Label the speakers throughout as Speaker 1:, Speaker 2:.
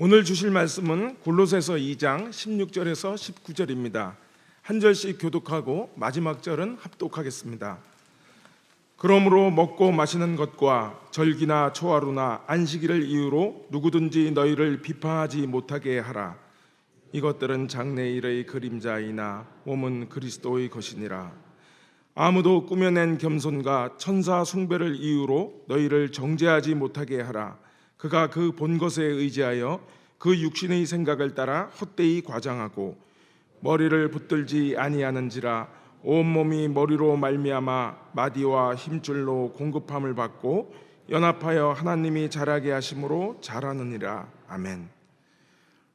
Speaker 1: 오늘 주실 말씀은 골로새서 2장 16절에서 19절입니다. 한 절씩 교독하고 마지막 절은 합독하겠습니다. 그러므로 먹고 마시는 것과 절기나 초하루나 안식일을 이유로 누구든지 너희를 비판하지 못하게 하라. 이것들은 장래일의 그림자이나 몸은 그리스도의 것이니라. 아무도 꾸며낸 겸손과 천사 숭배를 이유로 너희를 정죄하지 못하게 하라. 그가 그 본 것에 의지하여 그 육신의 생각을 따라 헛되이 과장하고 머리를 붙들지 아니하는지라. 온몸이 머리로 말미암아 마디와 힘줄로 공급함을 받고 연합하여 하나님이 자라게 하심으로 자라느니라. 아멘.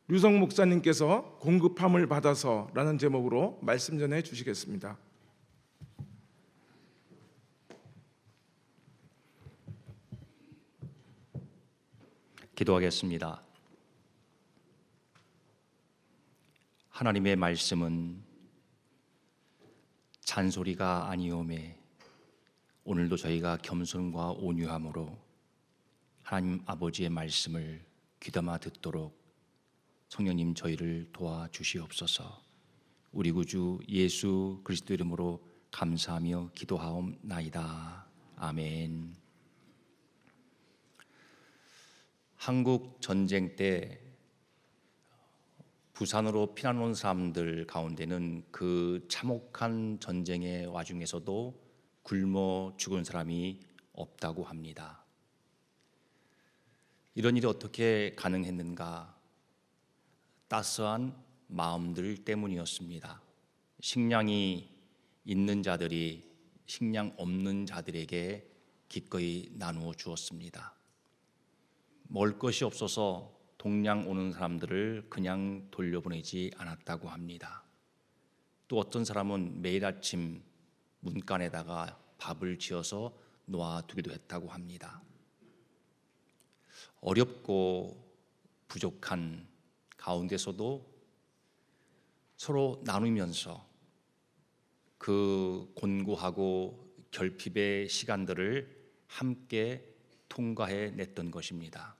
Speaker 1: 류성 목사님께서 공급함을 받아서 라는 제목으로 말씀 전해 주시겠습니다.
Speaker 2: 기도하겠습니다. 하나님의 말씀은 잔소리가 아니오매 오늘도 저희가 겸손과 온유함으로 하나님 아버지의 말씀을 귀담아 듣도록 성령님 저희를 도와주시옵소서. 우리 구주 예수 그리스도 이름으로 감사하며 기도하옵나이다. 아멘. 한국 전쟁 때 부산으로 피난 온 사람들 가운데는 그 참혹한 전쟁의 와중에서도 굶어 죽은 사람이 없다고 합니다. 이런 일이 어떻게 가능했는가? 따스한 마음들 때문이었습니다. 식량이 있는 자들이 식량 없는 자들에게 기꺼이 나누어 주었습니다. 먹을 것이 없어서 동양 오는 사람들을 그냥 돌려보내지 않았다고 합니다. 또 어떤 사람은 매일 아침 문간에다가 밥을 지어서 놓아두기도 했다고 합니다. 어렵고 부족한 가운데서도 서로 나누면서 그 곤고하고 결핍의 시간들을 함께 통과해 냈던 것입니다.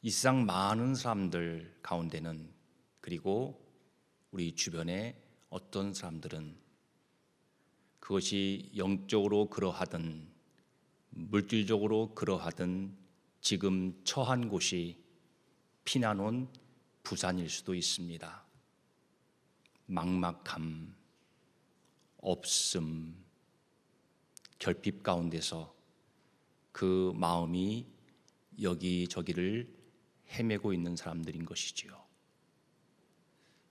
Speaker 2: 이 세상 많은 사람들 가운데는, 그리고 우리 주변에 어떤 사람들은 그것이 영적으로 그러하든 물질적으로 그러하든 지금 처한 곳이 피난 온 부산일 수도 있습니다. 막막함, 없음, 결핍 가운데서 그 마음이 여기저기를 헤매고 있는 사람들인 것이지요.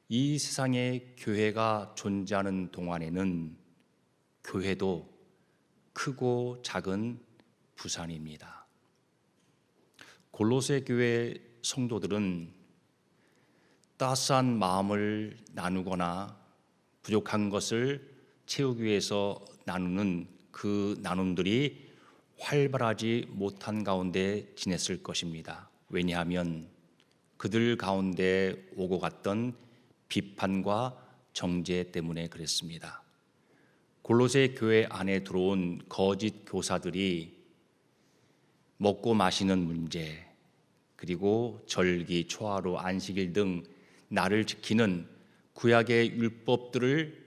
Speaker 2: 이 세상에 교회가 존재하는 동안에는 교회도 크고 작은 부산입니다. 골로새 교회 성도들은 따스한 마음을 나누거나 부족한 것을 채우기 위해서 나누는 그 나눔들이 활발하지 못한 가운데 지냈을 것입니다. 왜냐하면 그들 가운데 오고 갔던 비판과 정죄 때문에 그랬습니다. 골로새 교회 안에 들어온 거짓 교사들이 먹고 마시는 문제, 그리고 절기, 초하루, 안식일 등 날을 지키는 구약의 율법들을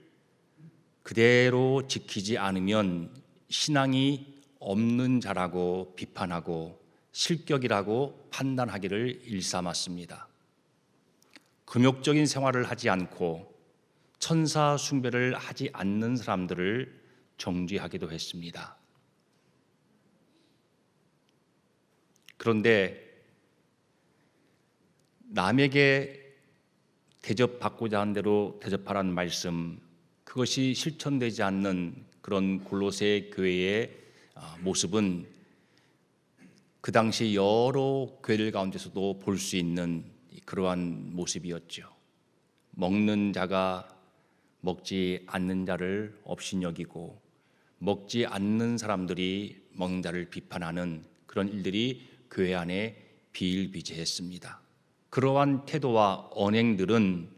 Speaker 2: 그대로 지키지 않으면 신앙이 없는 자라고 비판하고 실격이라고 판단하기를 일삼았습니다. 금욕적인 생활을 하지 않고 천사 숭배를 하지 않는 사람들을 정죄하기도 했습니다. 그런데 남에게 대접받고자 하는 대로 대접하라는 말씀, 그것이 실천되지 않는 그런 골로새 교회의 모습은 그 당시 여러 교회들 가운데서도 볼 수 있는 그러한 모습이었죠. 먹는 자가 먹지 않는 자를 업신여기고 먹지 않는 사람들이 먹는 자를 비판하는 그런 일들이 교회 안에 비일비재했습니다. 그러한 태도와 언행들은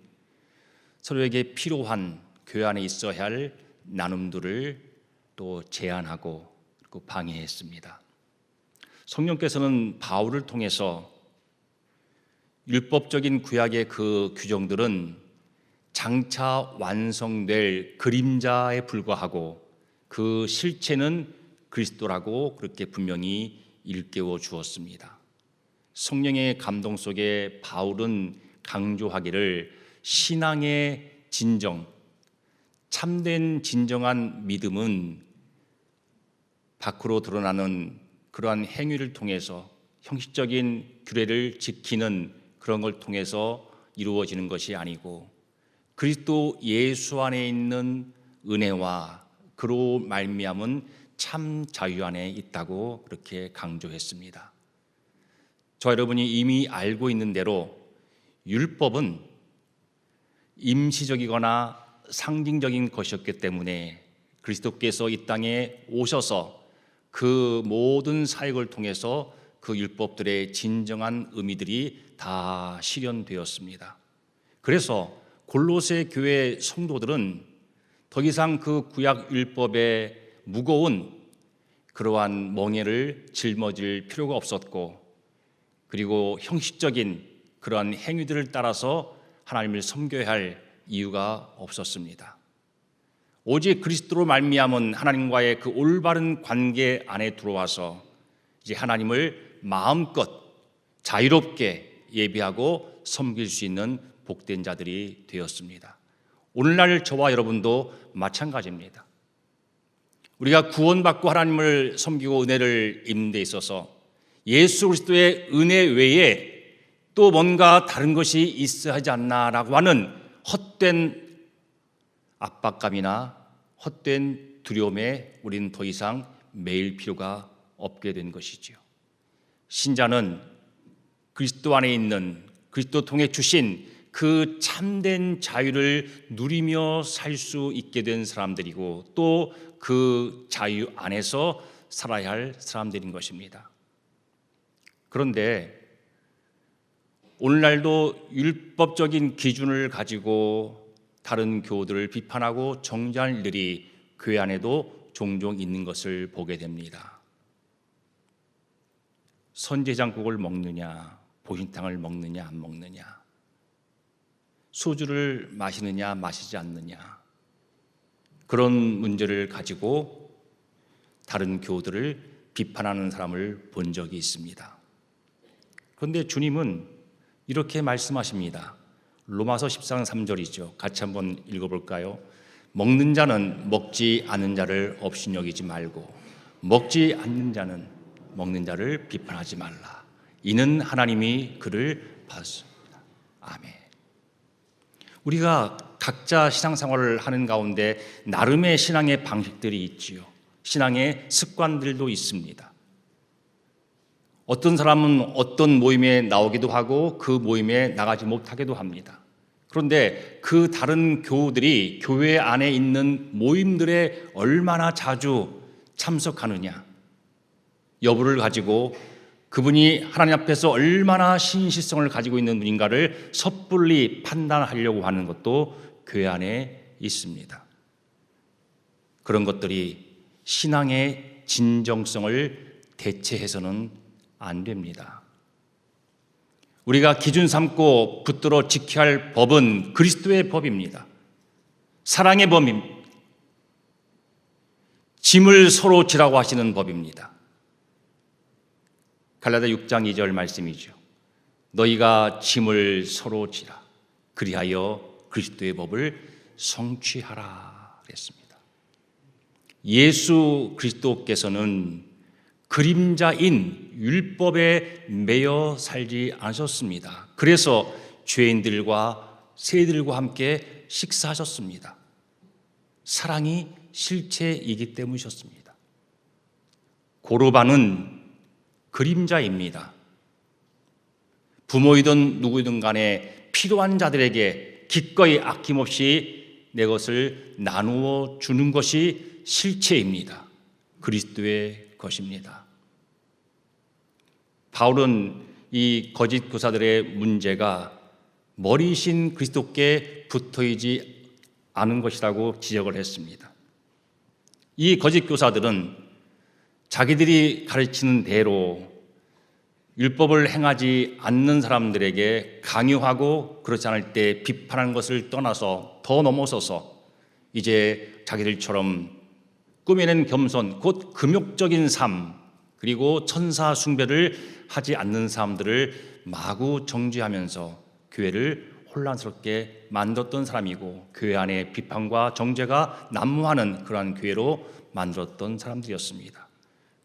Speaker 2: 서로에게 필요한 교회 안에 있어야 할 나눔들을 또 제한하고 방해했습니다. 성령께서는 바울을 통해서 율법적인 구약의 그 규정들은 장차 완성될 그림자에 불과하고 그 실체는 그리스도라고 그렇게 분명히 일깨워 주었습니다. 성령의 감동 속에 바울은 강조하기를 신앙의 진정, 참된 진정한 믿음은 밖으로 드러나는 그러한 행위를 통해서 형식적인 규례를 지키는 그런 걸 통해서 이루어지는 것이 아니고 그리스도 예수 안에 있는 은혜와 그로 말미암은 참 자유 안에 있다고 그렇게 강조했습니다. 저 여러분이 이미 알고 있는 대로 율법은 임시적이거나 상징적인 것이었기 때문에 그리스도께서 이 땅에 오셔서 그 모든 사역을 통해서 그 율법들의 진정한 의미들이 다 실현되었습니다. 그래서 골로새 교회 성도들은 더 이상 그 구약 율법의 무거운 그러한 멍에를 짊어질 필요가 없었고, 그리고 형식적인 그러한 행위들을 따라서 하나님을 섬겨야 할 이유가 없었습니다. 오직 그리스도로 말미암은 하나님과의 그 올바른 관계 안에 들어와서 이제 하나님을 마음껏 자유롭게 예배하고 섬길 수 있는 복된 자들이 되었습니다. 오늘날 저와 여러분도 마찬가지입니다. 우리가 구원받고 하나님을 섬기고 은혜를 입는 데 있어서 예수 그리스도의 은혜 외에 또 뭔가 다른 것이 있어야 하지 않나라고 하는 헛된 압박감이나 헛된 두려움에 우리는 더 이상 매일 필요가 없게 된 것이지요. 신자는 그리스도 안에 있는 그리스도 통해 주신 그 참된 자유를 누리며 살 수 있게 된 사람들이고 또 그 자유 안에서 살아야 할 사람들인 것입니다. 그런데 오늘날도 율법적인 기준을 가지고 다른 교우들을 비판하고 정죄할 일이 교회 안에도 종종 있는 것을 보게 됩니다. 선제장국을 먹느냐, 보신탕을 먹느냐, 안 먹느냐, 소주를 마시느냐, 마시지 않느냐, 그런 문제를 가지고 다른 교우들을 비판하는 사람을 본 적이 있습니다. 그런데 주님은 이렇게 말씀하십니다. 로마서 14장 3절이죠. 같이 한번 읽어볼까요? 먹는 자는 먹지 않는 자를 없이 여기지 말고 먹지 않는 자는 먹는 자를 비판하지 말라. 이는 하나님이 그를 받았습니다. 아멘. 우리가 각자 신앙생활을 하는 가운데 나름의 신앙의 방식들이 있지요. 신앙의 습관들도 있습니다. 어떤 사람은 어떤 모임에 나오기도 하고 그 모임에 나가지 못하기도 합니다. 그런데 그 다른 교우들이 교회 안에 있는 모임들에 얼마나 자주 참석하느냐 여부를 가지고 그분이 하나님 앞에서 얼마나 신실성을 가지고 있는 분인가를 섣불리 판단하려고 하는 것도 교회 안에 있습니다. 그런 것들이 신앙의 진정성을 대체해서는 안 됩니다. 우리가 기준 삼고 붙들어 지켜야 할 법은 그리스도의 법입니다. 사랑의 법입니다. 짐을 서로 지라고 하시는 법입니다. 갈라디아 6장 2절 말씀이죠. 너희가 짐을 서로 지라 그리하여 그리스도의 법을 성취하라 그랬습니다. 예수 그리스도께서는 그림자인 율법에 매여 살지 않으셨습니다. 그래서 죄인들과 세리들과 함께 식사하셨습니다. 사랑이 실체이기 때문이셨습니다. 고르반은 그림자입니다. 부모이든 누구이든 간에 필요한 자들에게 기꺼이 아낌없이 내 것을 나누어 주는 것이 실체입니다. 그리스도의 것입니다. 바울은 이 거짓 교사들의 문제가 머리신 그리스도께 붙어있지 않은 것이라고 지적을 했습니다. 이 거짓 교사들은 자기들이 가르치는 대로 율법을 행하지 않는 사람들에게 강요하고 그렇지 않을 때 비판하는 것을 떠나서 더 넘어서서 이제 자기들처럼 꾸며낸 겸손, 곧 금욕적인 삶, 그리고 천사 숭배를 하지 않는 사람들을 마구 정죄하면서 교회를 혼란스럽게 만들었던 사람이고, 교회 안에 비판과 정죄가 난무하는 그러한 교회로 만들었던 사람들이었습니다.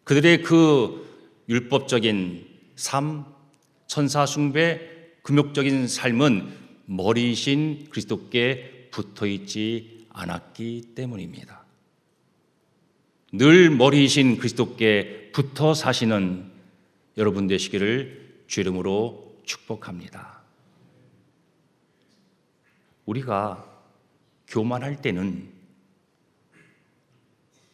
Speaker 2: 그들의 그 율법적인 삶, 천사 숭배, 금욕적인 삶은 머리이신 그리스도께 붙어있지 않았기 때문입니다. 늘 머리이신 그리스도께 붙어 사시는 여러분 되시기를 주 이름으로 축복합니다. 우리가 교만할 때는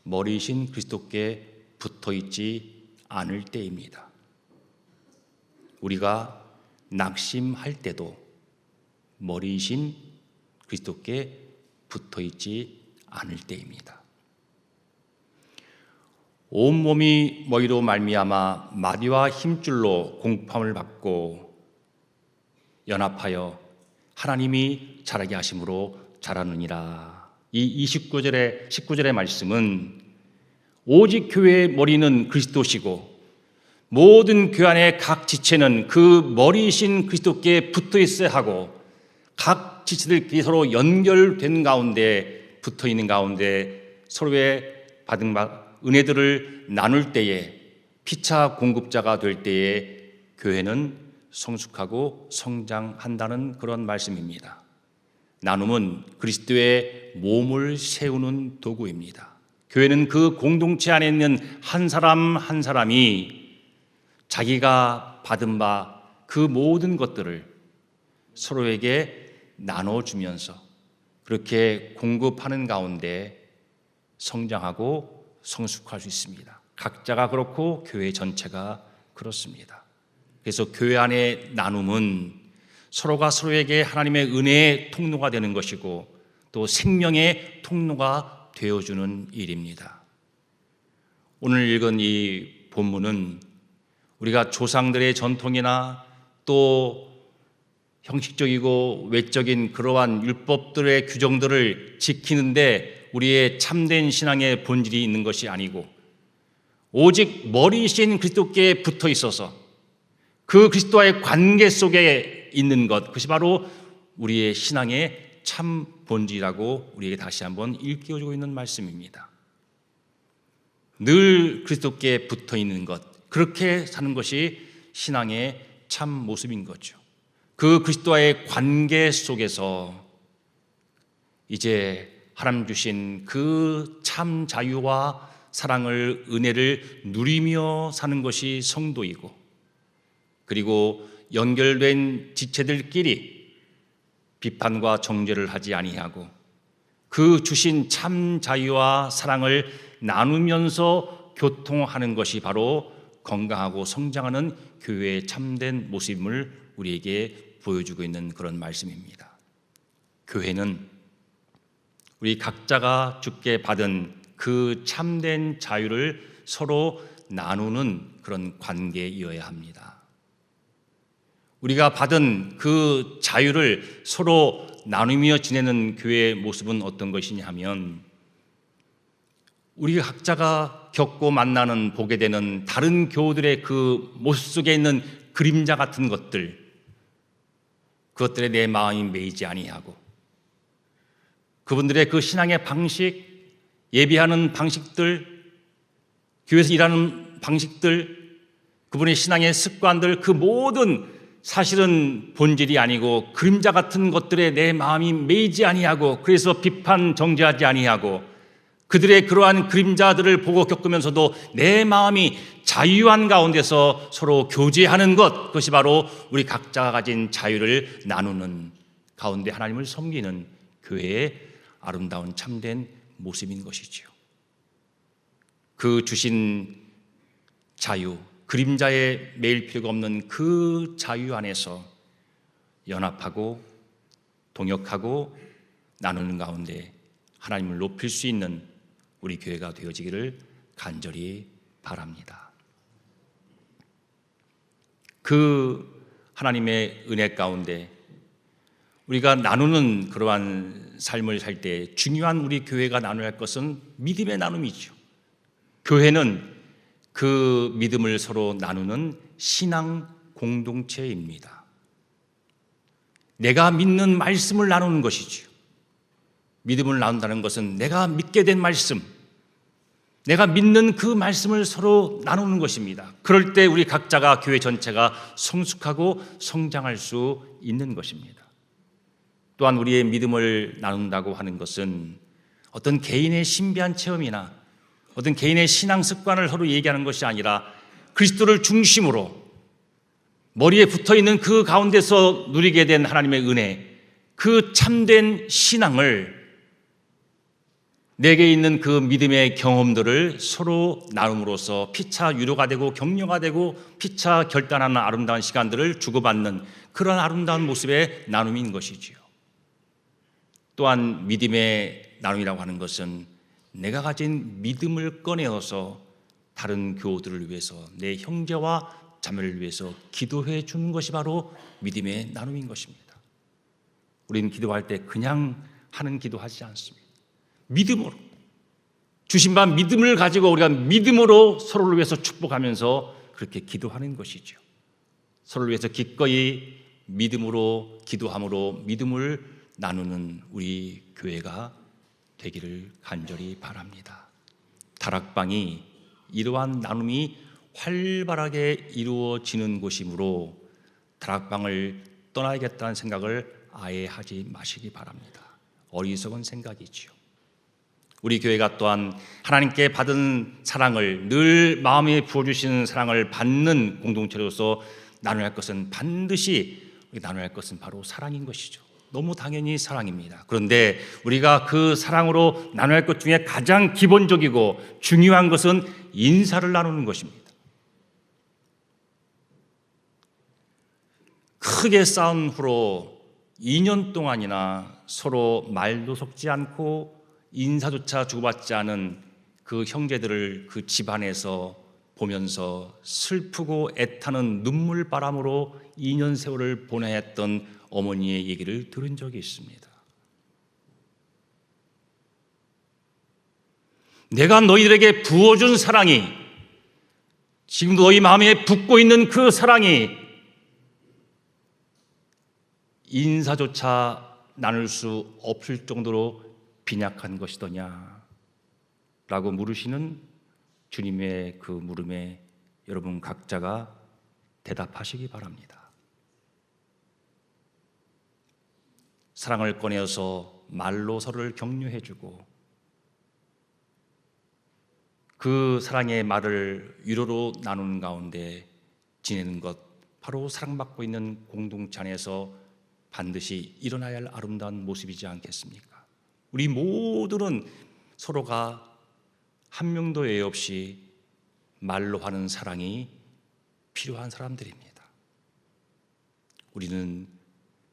Speaker 2: 머리이신 그리스도께 붙어있지 않을 때입니다. 우리가 낙심할 때도 머리이신 그리스도께 붙어있지 않을 때입니다. 온몸이 머리로 말미암아 마디와 힘줄로 공포함을 받고 연합하여 하나님이 자라게 하심으로 자라느니라. 이 19절의 말씀은 오직 교회의 머리는 그리스도시고 모든 교회 안의 각 지체는 그 머리이신 그리스도께 붙어 있어야 하고, 각 지체들끼리 서로 연결된 가운데 붙어 있는 가운데 서로의 받은 은혜들을 나눌 때에, 피차 공급자가 될 때에 교회는 성숙하고 성장한다는 그런 말씀입니다. 나눔은 그리스도의 몸을 세우는 도구입니다. 교회는 그 공동체 안에 있는 한 사람 한 사람이 자기가 받은 바 그 모든 것들을 서로에게 나눠주면서 그렇게 공급하는 가운데 성장하고 성숙할 수 있습니다. 각자가 그렇고 교회 전체가 그렇습니다. 그래서 교회 안의 나눔은 서로가 서로에게 하나님의 은혜의 통로가 되는 것이고 또 생명의 통로가 되어주는 일입니다. 오늘 읽은 이 본문은 우리가 조상들의 전통이나 또 형식적이고 외적인 그러한 율법들의 규정들을 지키는데 우리의 참된 신앙의 본질이 있는 것이 아니고, 오직 머리이신 그리스도께 붙어 있어서 그 그리스도와의 관계 속에 있는 것, 그것이 바로 우리의 신앙의 참 본질이라고 우리에게 다시 한번 일깨워주고 있는 말씀입니다. 늘 그리스도께 붙어 있는 것, 그렇게 사는 것이 신앙의 참 모습인 거죠. 그 그리스도와의 관계 속에서 이제 하나님 주신 그 참 자유와 사랑을, 은혜를 누리며 사는 것이 성도이고, 그리고 연결된 지체들끼리 비판과 정죄를 하지 아니하고 그 주신 참 자유와 사랑을 나누면서 교통하는 것이 바로 건강하고 성장하는 교회의 참된 모습임을 우리에게 보여주고 있는 그런 말씀입니다. 교회는 우리 각자가 주께 받은 그 참된 자유를 서로 나누는 그런 관계이어야 합니다. 우리가 받은 그 자유를 서로 나누며 지내는 교회의 모습은 어떤 것이냐 하면, 우리 각자가 겪고 만나는, 보게 되는 다른 교우들의 그 모습 속에 있는 그림자 같은 것들, 그것들에 내 마음이 매이지 아니하고 그분들의 그 신앙의 방식, 예배하는 방식들, 교회에서 일하는 방식들, 그분의 신앙의 습관들, 그 모든 사실은 본질이 아니고 그림자 같은 것들에 내 마음이 매이지 아니하고, 그래서 비판 정죄하지 아니하고 그들의 그러한 그림자들을 보고 겪으면서도 내 마음이 자유한 가운데서 서로 교제하는 것, 그것이 바로 우리 각자가 가진 자유를 나누는 가운데 하나님을 섬기는 교회의 아름다운 참된 모습인 것이지요. 그 주신 자유, 그림자에 매일 필요가 없는 그 자유 안에서 연합하고 동역하고 나누는 가운데 하나님을 높일 수 있는 우리 교회가 되어지기를 간절히 바랍니다. 그 하나님의 은혜 가운데 우리가 나누는 그러한 삶을 살 때 중요한 우리 교회가 나눠야 할 것은 믿음의 나눔이죠. 교회는 그 믿음을 서로 나누는 신앙 공동체입니다. 내가 믿는 말씀을 나누는 것이죠. 믿음을 나눈다는 것은 내가 믿게 된 말씀, 내가 믿는 그 말씀을 서로 나누는 것입니다. 그럴 때 우리 각자가, 교회 전체가 성숙하고 성장할 수 있는 것입니다. 또한 우리의 믿음을 나눈다고 하는 것은 어떤 개인의 신비한 체험이나 어떤 개인의 신앙 습관을 서로 얘기하는 것이 아니라 그리스도를 중심으로 머리에 붙어있는 그 가운데서 누리게 된 하나님의 은혜, 그 참된 신앙을, 내게 있는 그 믿음의 경험들을 서로 나눔으로써 피차 위로가 되고 격려가 되고 피차 결단하는 아름다운 시간들을 주고받는 그런 아름다운 모습의 나눔인 것이지요. 또한 믿음의 나눔이라고 하는 것은 내가 가진 믿음을 꺼내어서 다른 교우들을 위해서, 내 형제와 자매를 위해서 기도해 주는 것이 바로 믿음의 나눔인 것입니다. 우리는 기도할 때 그냥 하는 기도하지 않습니다. 믿음으로, 주신 바 믿음을 가지고 우리가 믿음으로 서로를 위해서 축복하면서 그렇게 기도하는 것이죠. 서로를 위해서 기꺼이 믿음으로 기도함으로 믿음을 나누는 우리 교회가 되기를 간절히 바랍니다. 다락방이 이러한 나눔이 활발하게 이루어지는 곳이므로 다락방을 떠나야겠다는 생각을 아예 하지 마시기 바랍니다. 어리석은 생각이지요. 우리 교회가 또한 하나님께 받은 사랑을, 늘 마음에 부어주시는 사랑을 받는 공동체로서 나눠야 할 것은 반드시 나눠야 할 것은 바로 사랑인 것이죠. 너무 당연히 사랑입니다. 그런데 우리가 그 사랑으로 나눠야 할 것 중에 가장 기본적이고 중요한 것은 인사를 나누는 것입니다. 크게 싸운 후로 2년 동안이나 서로 말도 섞지 않고 인사조차 주고받지 않은 그 형제들을 그 집안에서 보면서 슬프고 애타는 눈물바람으로 2년 세월을 보내야 했던 어머니의 얘기를 들은 적이 있습니다. 내가 너희들에게 부어준 사랑이, 지금도 너희 마음에 붓고 있는 그 사랑이 인사조차 나눌 수 없을 정도로 빈약한 것이더냐 라고 물으시는 주님의 그 물음에 여러분 각자가 대답하시기 바랍니다. 사랑을 꺼내어서 말로 서로를 격려해주고 그 사랑의 말을 위로로 나누는 가운데 지내는 것, 바로 사랑받고 있는 공동체 안에서 반드시 일어나야 할 아름다운 모습이지 않겠습니까? 우리 모두는 서로가 한 명도 예외 없이 말로 하는 사랑이 필요한 사람들입니다. 우리는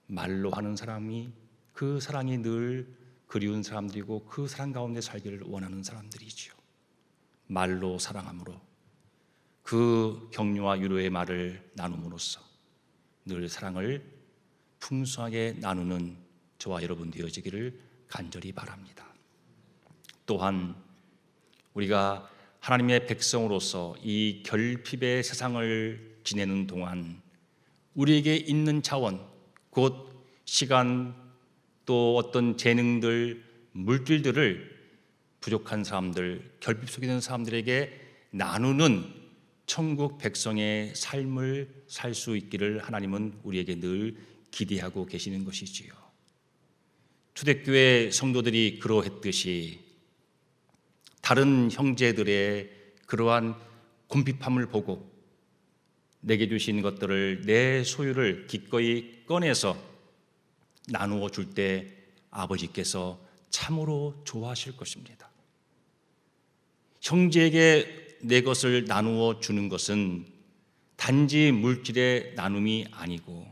Speaker 2: 말로 하는 사람이, 그 사랑이 늘 그리운 사람들이고 그 사랑 가운데 살기를 원하는 사람들이지요. 말로 사랑함으로 그 격려와 위로의 말을 나눔으로써 늘 사랑을 풍성하게 나누는 저와 여러분 되어지기를 간절히 바랍니다. 또한 우리가 하나님의 백성으로서 이 결핍의 세상을 지내는 동안 우리에게 있는 자원, 곧 시간, 또 어떤 재능들, 물질들을 부족한 사람들, 결핍 속에 있는 사람들에게 나누는 천국 백성의 삶을 살 수 있기를 하나님은 우리에게 늘 기대하고 계시는 것이지요. 초대교회 성도들이 그러했듯이 다른 형제들의 그러한 곤핍함을 보고 내게 주신 것들을, 내 소유를 기꺼이 꺼내서 나누어 줄 때 아버지께서 참으로 좋아하실 것입니다. 형제에게 내 것을 나누어 주는 것은 단지 물질의 나눔이 아니고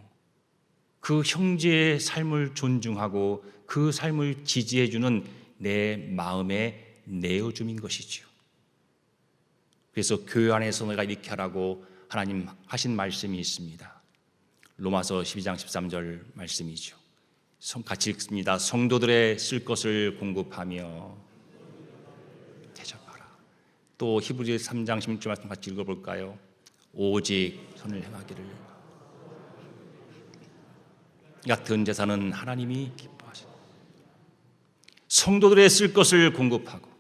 Speaker 2: 그 형제의 삶을 존중하고 그 삶을 지지해 주는 내 마음의 내어줌인 것이지요. 그래서 교회 안에서 내가 이렇게 하라고 하나님 하신 말씀이 있습니다. 로마서 12장 13절 말씀이죠. 같이 읽습니다. 성도들의 쓸 것을 공급하며 대접하라. 또 히브리서 3장 16절 말씀 같이 읽어볼까요? 오직 선을 행하기를. 같은 제사는 하나님이 기뻐하십니다. 성도들의 쓸 것을 공급하고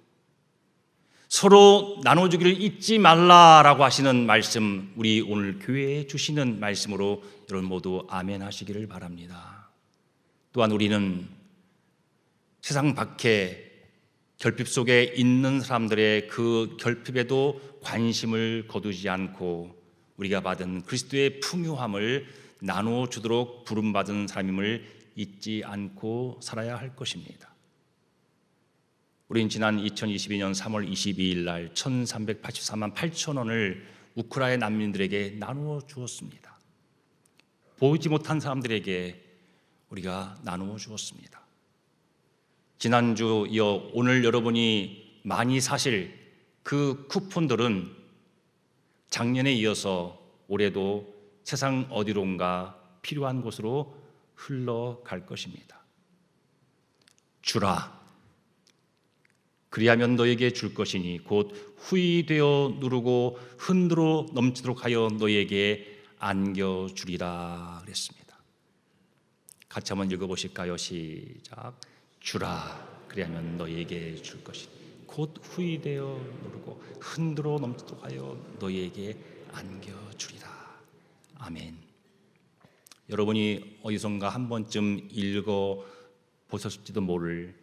Speaker 2: 서로 나눠주기를 잊지 말라라고 하시는 말씀, 우리 오늘 교회에 주시는 말씀으로 여러분 모두 아멘 하시기를 바랍니다. 또한 우리는 세상 밖에 결핍 속에 있는 사람들의 그 결핍에도 관심을 거두지 않고 우리가 받은 그리스도의 풍요함을 나눠주도록 부름받은 사람임을 잊지 않고 살아야 할 것입니다. 우리는 지난 2022년 3월 22일 날 1384만 8천 원을 우크라이나 난민들에게 나누어 주었습니다. 보이지 못한 사람들에게 우리가 나누어 주었습니다. 지난주 이어 오늘 여러분이 많이 사실 그 쿠폰들은 작년에 이어서 올해도 세상 어디론가 필요한 곳으로 흘러갈 것입니다. 주라, 그리하면 너에게 줄 것이니 곧 후이되어 누르고 흔들어 넘치도록 하여 너에게 안겨주리라 그랬습니다. 같이 한번 읽어보실까요? 시작. 주라, 그리하면 너에게 줄 것이니 곧 후이되어 누르고 흔들어 넘치도록 하여 너에게 안겨주리라. 아멘. 여러분이 어디선가 한 번쯤 읽어보셨을지도 모를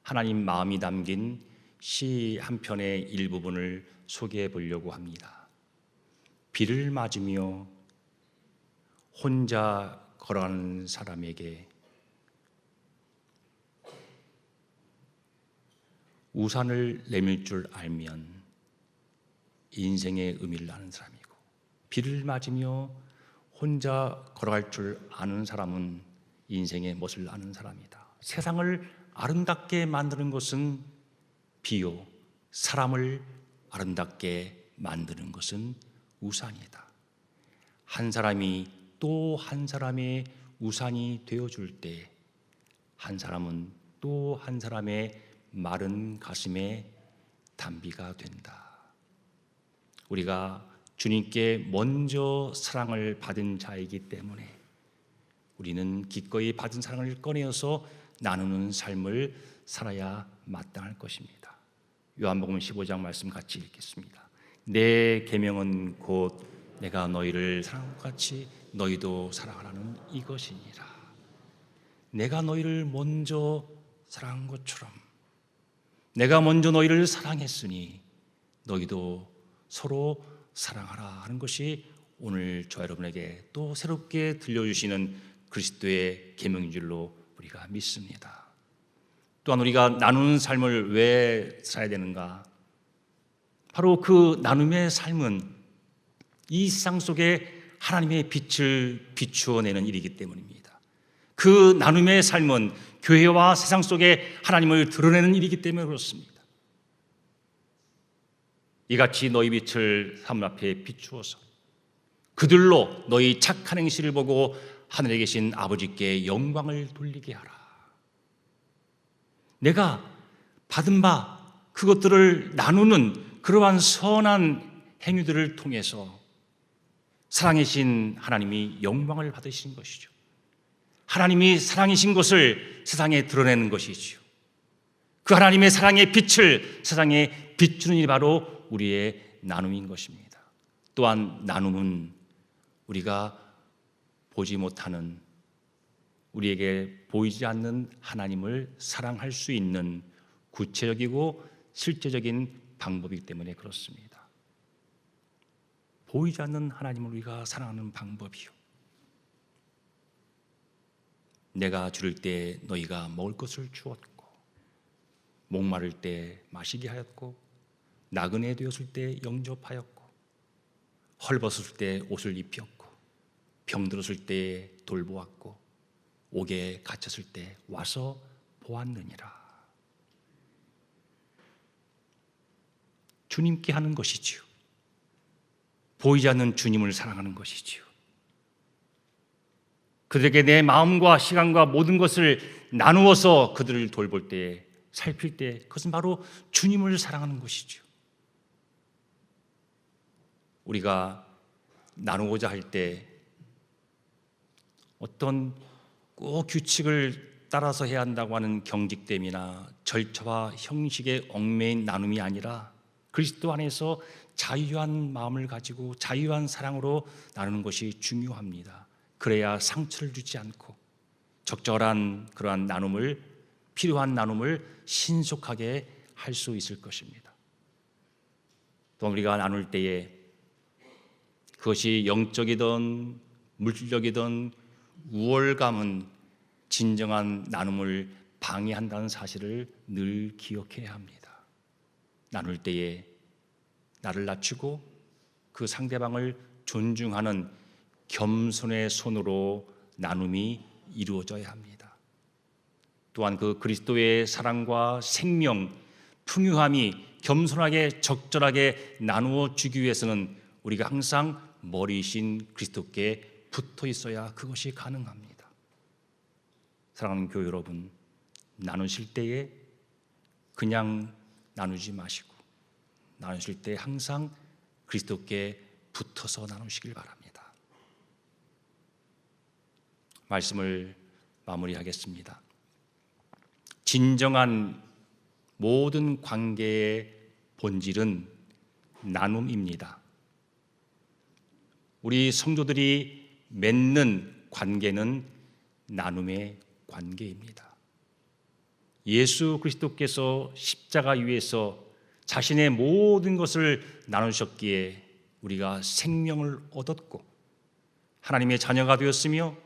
Speaker 2: 하나님 마음이 담긴 시 한 편의 일부분을 소개해 보려고 합니다. 비를 맞으며 혼자 걸어가는 사람에게 우산을 내밀 줄 알면 인생의 의미를 아는 사람이고, 비를 맞으며 혼자 걸어갈 줄 아는 사람은 인생의 멋을 아는 사람이다. 세상을 아름답게 만드는 것은 비요, 사람을 아름답게 만드는 것은 우산이다. 한 사람이 또 한 사람의 우산이 되어줄 때 한 사람은 또 한 사람의 마른 가슴에 담비가 된다. 우리가 주님께 먼저 사랑을 받은 자이기 때문에 우리는 기꺼이 받은 사랑을 꺼내어서 나누는 삶을 살아야 마땅할 것입니다. 요한복음 15장 말씀 같이 읽겠습니다. 내 계명은 곧 내가 너희를 사랑한 것 같이 너희도 사랑하라는 이것이니라. 내가 너희를 먼저 사랑한 것처럼 내가 먼저 너희를 사랑했으니 너희도 서로 사랑하라 하는 것이 오늘 저 여러분에게 또 새롭게 들려주시는 그리스도의 계명인 줄로 우리가 믿습니다. 또한 우리가 나누는 삶을 왜 살아야 되는가? 바로 그 나눔의 삶은 이 세상 속에 하나님의 빛을 비추어내는 일이기 때문입니다. 그 나눔의 삶은 교회와 세상 속에 하나님을 드러내는 일이기 때문에 그렇습니다. 이같이 너희 빛을 사람 앞에 비추어서 그들로 너희 착한 행실을 보고 하늘에 계신 아버지께 영광을 돌리게 하라. 내가 받은 바 그것들을 나누는 그러한 선한 행위들을 통해서 사랑이신 하나님이 영광을 받으신 것이죠. 하나님이 사랑이신 것을 세상에 드러내는 것이지요. 그 하나님의 사랑의 빛을 세상에 비추는 일이 바로 우리의 나눔인 것입니다. 또한 나눔은 우리가 보지 못하는, 우리에게 보이지 않는 하나님을 사랑할 수 있는 구체적이고 실제적인 방법이기 때문에 그렇습니다. 보이지 않는 하나님을 우리가 사랑하는 방법이요, 내가 줄일 때 너희가 먹을 것을 주었고, 목마를 때 마시게 하였고, 나그네 되었을 때 영접하였고, 헐벗을 때 옷을 입혔고, 병들었을 때 돌보았고, 옥에 갇혔을 때 와서 보았느니라. 주님께 하는 것이지요. 보이지 않는 주님을 사랑하는 것이지요. 그들에게 내 마음과 시간과 모든 것을 나누어서 그들을 돌볼 때에, 살필 때, 그것은 바로 주님을 사랑하는 것이지요. 우리가 나누고자 할 때 어떤 꼭 규칙을 따라서 해야 한다고 하는 경직됨이나 절차와 형식에 얽매인 나눔이 아니라 그리스도 안에서 자유한 마음을 가지고 자유한 사랑으로 나누는 것이 중요합니다. 그래야 상처를 주지 않고 적절한 그러한 나눔을, 필요한 나눔을 신속하게 할 수 있을 것입니다. 또 우리가 나눌 때에 그것이 영적이든 물질적이든 우월감은 진정한 나눔을 방해한다는 사실을 늘 기억해야 합니다. 나눌 때에 나를 낮추고 그 상대방을 존중하는 겸손의 손으로 나눔이 이루어져야 합니다. 또한 그 그리스도의 사랑과 생명, 풍요함이 겸손하게 적절하게 나누어 주기 위해서는 우리가 항상 머리이신 그리스도께 붙어 있어야 그것이 가능합니다. 사랑하는 교회 여러분, 나누실 때에 그냥 나누지 마시고 나누실 때 항상 그리스도께 붙어서 나누시길 바랍니다. 말씀을 마무리하겠습니다. 진정한 모든 관계의 본질은 나눔입니다. 우리 성도들이 맺는 관계는 나눔의 관계입니다. 예수 그리스도께서 십자가 위에서 자신의 모든 것을 나누셨기에 우리가 생명을 얻었고 하나님의 자녀가 되었으며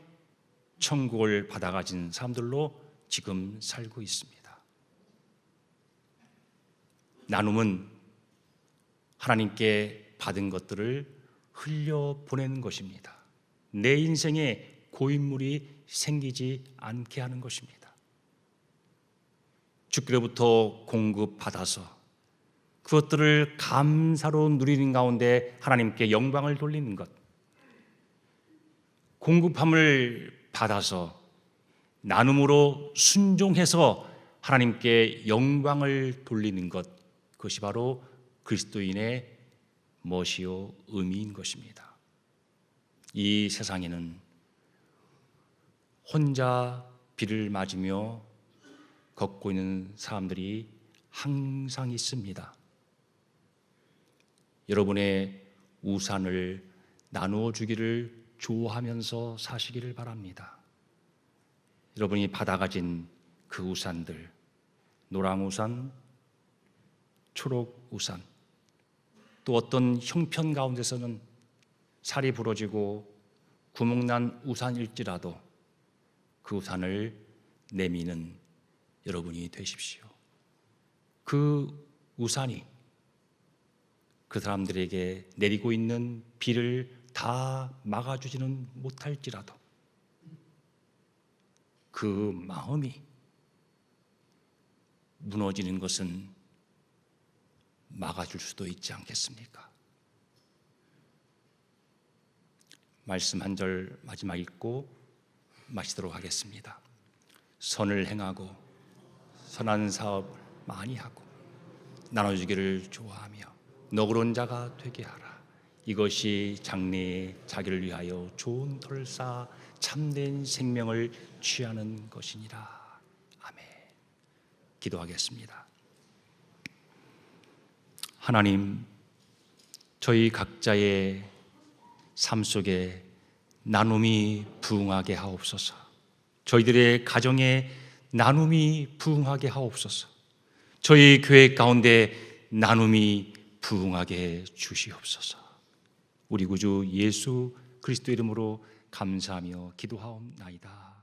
Speaker 2: 천국을 받아가진 사람들로 지금 살고 있습니다. 나눔은 하나님께 받은 것들을 흘려보내는 것입니다. 내 인생에 고인물이 생기지 않게 하는 것입니다. 주께로부터 공급받아서 그것들을 감사로 누리는 가운데 하나님께 영광을 돌리는 것, 공급함을 받아서 나눔으로 순종해서 하나님께 영광을 돌리는 것, 그것이 바로 그리스도인의 멋이요 의미인 것입니다. 이 세상에는 혼자 비를 맞으며 걷고 있는 사람들이 항상 있습니다. 여러분의 우산을 나누어 주기를 좋아하면서 사시기를 바랍니다. 여러분이 받아가진 그 우산들, 노랑 우산, 초록 우산, 또 어떤 형편 가운데서는 살이 부러지고 구멍난 우산일지라도 그 우산을 내미는 여러분이 되십시오. 그 우산이 그 사람들에게 내리고 있는 비를 다 막아주지는 못할지라도 그 마음이 무너지는 것은 막아줄 수도 있지 않겠습니까? 말씀 한 절 마지막 읽고 마치도록 하겠습니다. 선을 행하고 선한 사업 많이 하고 나눠주기를 좋아하며 너그러운 자가 되게 하라. 이것이 장래에 자기를 위하여 좋은 터를 쌓아 참된 생명을 취하는 것이니라. 아멘. 기도하겠습니다. 하나님, 저희 각자의 삶 속에 나눔이 부흥하게 하옵소서. 저희들의 가정에 나눔이 부흥하게 하옵소서. 저희 교회 가운데 나눔이 부흥하게 주시옵소서. 우리 구주 예수 그리스도 이름으로 감사하며 기도하옵나이다.